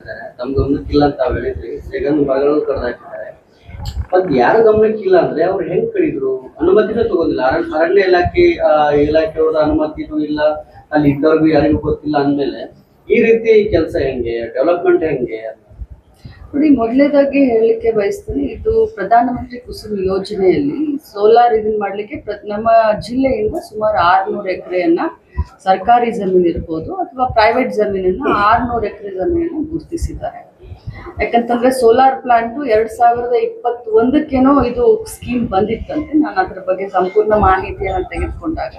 ಹಾಕಿದ್ದಾರೆ, ತಮ್ಮ ಗಮನಕ್ಕಿಲ್ಲ ಅಂತ ತಾವ್ ಹೇಳಿದ್ರಿ. ಶ್ರೀಗಂಧ ಮರಗಳನ್ನು ಕಡ್ದು ಹಾಕಿದ್ದಾರೆ. ಮತ್ ಯಾರ ಗಮನಕ್ಕಿಲ್ಲ ಅಂದ್ರೆ ಅವ್ರು ಹೆಂಗ್ ಕಡಿದ್ರು? ಅನುಮತಿನೂ ತಗೊಂಡಿಲ್ಲ. ಅರಣ್ಯ ಇಲಾಖೆಯವ್ರದ ಅನುಮತಿನೂ ಇಲ್ಲ, ಅಲ್ಲಿ ಇದ್ದವ್ರಿಗೂ ಯಾರಿಗೂ ಗೊತ್ತಿಲ್ಲ ಅಂದ್ಮೇಲೆ ಈ ರೀತಿ ಕೆಲಸ ಹೆಂಗೆ, ಡೆವಲಪ್ಮೆಂಟ್ ಹೆಂಗೆ? ನೋಡಿ, ಮೊದಲನೇದಾಗಿ ಹೇಳಲಿಕ್ಕೆ ಬಯಸ್ತೀನಿ, ಇದು ಪ್ರಧಾನಮಂತ್ರಿ ಕುಸುಮ್ ಯೋಜನೆಯಲ್ಲಿ ಸೋಲಾರ್ ಇದನ್ನ ಮಾಡಲಿಕ್ಕೆ ನಮ್ಮ ಜಿಲ್ಲೆಯಿಂದ ಸುಮಾರು 600 ಎಕರೆಯನ್ನ ಸರ್ಕಾರಿ ಜಮೀನು ಇರ್ಬೋದು ಅಥವಾ ಪ್ರೈವೇಟ್ ಜಮೀನನ್ನ 600 ಎಕರೆ ಜಮೀನನ್ನು ಗುರುತಿಸಿದ್ದಾರೆ. ಯಾಕಂತಂದ್ರೆ ಸೋಲಾರ್ ಪ್ಲಾಂಟು 2021ಕ್ಕೇನೋ ಇದು ಸ್ಕೀಮ್ ಬಂದಿತ್ತಂತೆ. ನಾನು ಅದ್ರ ಬಗ್ಗೆ ಸಂಪೂರ್ಣ ಮಾಹಿತಿಯನ್ನು ತೆಗೆದುಕೊಂಡಾಗ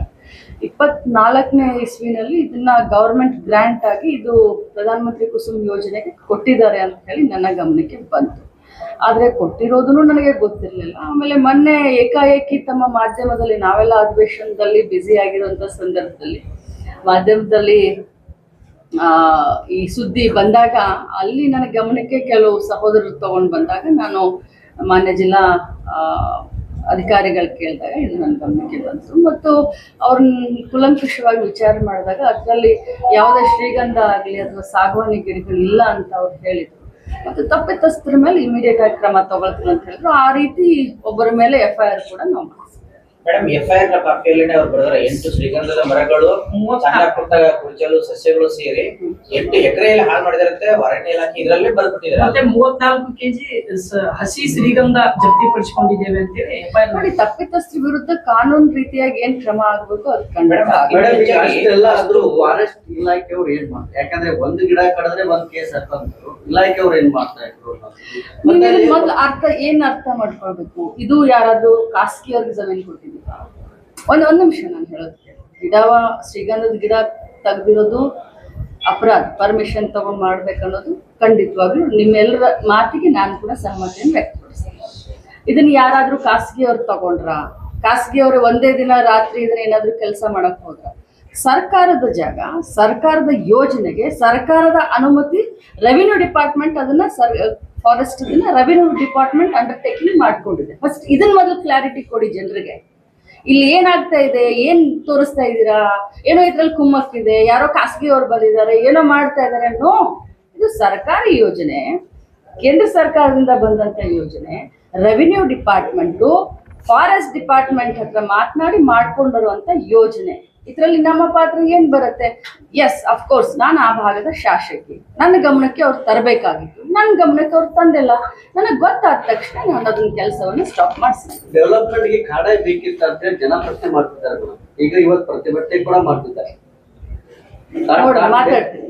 24ನೇ ಇಸ್ವಿನಲ್ಲಿ ಇದನ್ನ ಗವರ್ಮೆಂಟ್ ಗ್ರಾಂಟ್ ಆಗಿ ಇದು ಪ್ರಧಾನಮಂತ್ರಿ ಕುಸುಮ್ ಯೋಜನೆಗೆ ಕೊಟ್ಟಿದ್ದಾರೆ ಅಂತ ಹೇಳಿ ನನ್ನ ಗಮನಕ್ಕೆ ಬಂತು. ಆದರೆ ಕೊಟ್ಟಿರೋದನ್ನು ನನಗೆ ಗೊತ್ತಿರಲಿಲ್ಲ. ಆಮೇಲೆ ಮೊನ್ನೆ ಏಕಾಏಕಿ ತಮ್ಮ ಮಾಧ್ಯಮದಲ್ಲಿ, ನಾವೆಲ್ಲ ಅಧಿವೇಶನದಲ್ಲಿ ಬ್ಯುಸಿ ಆಗಿರುವಂಥ ಸಂದರ್ಭದಲ್ಲಿ ಮಾಧ್ಯಮದಲ್ಲಿ ಈ ಸುದ್ದಿ ಬಂದಾಗ ಅಲ್ಲಿ ನನ್ನ ಗಮನಕ್ಕೆ ಕೆಲವು ಸಹೋದರರು ತಗೊಂಡು ಬಂದಾಗ ನಾನು ಮಾನ್ಯ ಜಿಲ್ಲಾ ಅಧಿಕಾರಿಗಳು ಕೇಳಿದಾಗ ಇದು ನನ್ನ ಗಮನಕ್ಕೆ ಬಂತು. ಮತ್ತು ಅವ್ರನ್ನ ಕುಲಂಕುಷವಾಗಿ ವಿಚಾರ ಮಾಡಿದಾಗ ಅದರಲ್ಲಿ ಯಾವುದೇ ಶ್ರೀಗಂಧ ಆಗಲಿ ಅಥವಾ ಸಾಗವಾನಿ ಗಿಡಗಳಿಲ್ಲ ಅಂತ ಅವ್ರು ಹೇಳಿದರು. ಮತ್ತು ತಪ್ಪಿತಸ್ಥರ ಮೇಲೆ ಇಮಿಡಿಯೇಟ್ ಆಗಿ ಕ್ರಮ ತಗೊಳ್ತೀವಿ ಅಂತ ಹೇಳಿದ್ರು. ಆ ರೀತಿ ಒಬ್ಬರ ಮೇಲೆ FIR ಕೂಡ ನಾವು ಮಾಡಿದ್ವಿ. ಮೇಡಮ್, FIR ಕಾಪಿಯಲ್ಲಿ ಅವ್ರು ಬರೆದಾರೆ 8 ಶ್ರೀಗಂಧದ ಮರಗಳು, ಸಣ್ಣ ಪುಟ್ಟ ಕುರ್ಚಲು ಸಸ್ಯಗಳು ಸೇರಿ 8 ಎಕರೆಯಲ್ಲಿ ಹಾಳು ಮಾಡಿದಾರಂತೆ. ಅರಣ್ಯ ಇಲಾಖೆ ಇದರಲ್ಲೇ ಬರ್ಬಿಟ್ಟಿದ್ದಾರೆ. ಮತ್ತೆ 34 ಕೆಜಿ ಹಸಿ ಶ್ರೀಗಂಧ ಜಪ್ತಿಪಡಿಸಿಕೊಂಡಿದ್ದೇವೆ ಅಂತೇಳಿ FIR ನೋಡಿ, ತಪ್ಪಿತಸ್ಥರ ವಿರುದ್ಧ ಕಾನೂನು ರೀತಿಯಾಗಿ ಏನ್ ಕ್ರಮ ಆಗ್ಬೇಕು ಅದು ಖಂಡಿತ ಅಷ್ಟೆಲ್ಲ ಆದ್ರೂ ಫಾರೆಸ್ಟ್ ಇಲಾಖೆಯವ್ರು ಏನ್ ಮಾಡ್ತಾರೆ? ಯಾಕಂದ್ರೆ ಒಂದು ಗಿಡ ಕಡಿದ್ರೆ ಒಂದ್ ಕೇಸ್ ಹಾಕಂದ್ರು, ಇಲಾಖೆಯವ್ರು ಏನ್ ಮಾಡ್ತಾ ಇದ್ರು? ಮೊದ್ಲು ಅರ್ಥ ಮಾಡ್ಕೊಳ್ಬೇಕು. ಇದು ಯಾರಾದ್ರೂ ಖಾಸಗಿಯವ್ರಿಗೆ ಜಮೀನು ಕೊಟ್ಟಿದ್ದೀರಾ? ಒಂದ್ ನಿಮಿಷ ನಾನು ಹೇಳೋದಕ್ಕೆ, ಶ್ರೀಗಂಧದ ಗಿಡ ತೆಗ್ದಿರೋದು ಅಪರಾಧ. ಪರ್ಮಿಷನ್ ತಗೊಂಡು ಮಾಡ್ಬೇಕನ್ನೋದು ಖಂಡಿತವಾಗ್ಲೂ ನಿಮ್ಮೆಲ್ಲರ ಮಾತಿಗೆ ನಾನು ಕೂಡ ಸಹಮತಿಯನ್ನು ವ್ಯಕ್ತಪಡಿಸ್ತೀನಿ. ಇದನ್ನ ಯಾರಾದ್ರೂ ಖಾಸಗಿಯವ್ರು ತಗೊಂಡ್ರ, ಖಾಸಗಿಯವ್ರು ಒಂದೇ ದಿನ ರಾತ್ರಿ ಇದನ್ನ ಏನಾದ್ರೂ ಕೆಲಸ ಮಾಡಕ್ ಹೋದ್ರ, ಸರ್ಕಾರದ ಜಾಗ, ಸರ್ಕಾರದ ಯೋಜನೆಗೆ ಸರ್ಕಾರದ ಅನುಮತಿ, ರೆವಿನ್ಯೂ ಡಿಪಾರ್ಟ್ಮೆಂಟ್ ಅದನ್ನ ಫಾರೆಸ್ಟ್ ರೆವಿನ್ಯೂ ಡಿಪಾರ್ಟ್ಮೆಂಟ್ ಅಂಡರ್ಟೇಕಿಂಗ್ ಮಾಡ್ಕೊಂಡಿದೆ. ಫಸ್ಟ್ ಇದನ್ನ ಮೊದಲು ಕ್ಲಾರಿಟಿ ಕೊಡಿ ಜನರಿಗೆ. ಇಲ್ಲಿ ಏನಾಗ್ತಾ ಇದೆ, ಏನ್ ತೋರಿಸ್ತಾ ಇದ್ದೀರಾ, ಏನೋ ಇದ್ರಲ್ಲಿ ಕುಮ್ಮಕ್ಕಿದೆ, ಯಾರೋ ಖಾಸಗಿಯವ್ರು ಬಂದಿದ್ದಾರೆ, ಏನೋ ಮಾಡ್ತಾ ಇದ್ದಾರೆ. ನೋ, ಇದು ಸರ್ಕಾರಿ ಯೋಜನೆ, ಕೇಂದ್ರ ಸರ್ಕಾರದಿಂದ ಬಂದಂತ ಯೋಜನೆ. ರೆವಿನ್ಯೂ ಡಿಪಾರ್ಟ್ಮೆಂಟು ಫಾರೆಸ್ಟ್ ಡಿಪಾರ್ಟ್ಮೆಂಟ್ ಹತ್ರ ಮಾತನಾಡಿ ಮಾಡ್ಕೊಂಡಿರುವಂತ ಯೋಜನೆ. ಇದರಲ್ಲಿ ನಮ್ಮ ಪಾತ್ರ ಏನ್ ಬರುತ್ತೆ? ಎಸ್, ಅಫ್ಕೋರ್ಸ್ ನಾನು ಆ ಭಾಗದ ಶಾಸಕಿ, ನನ್ನ ಗಮನಕ್ಕೆ ಅವ್ರು ತರಬೇಕಾಗಿತ್ತು. ನನ್ನ ಗಮನಕ್ಕೆ ಅವ್ರು ತಂದಿಲ್ಲ. ನನಗೆ ಗೊತ್ತಾದ ತಕ್ಷಣ ನಾನು ಅದನ್ನ ಕೆಲಸವನ್ನು ಸ್ಟಾಪ್ ಮಾಡಿಸ್ತೀನಿ. ಡೆವಲಪ್ಮೆಂಟ್ಗೆ ಕಾಡೇ ಬೇಕಿತ್ತು ಅಂತ ಜನ ಪ್ರಶ್ನೆ ಮಾಡ್ತಿದ್ದಾರೆ. ಈಗ ಇವತ್ತು ಪ್ರತಿಭಟನೆ ಕೂಡ ಮಾಡ್ತಿದ್ದಾರೆ. ಮಾತಾಡ್ತೀನಿ.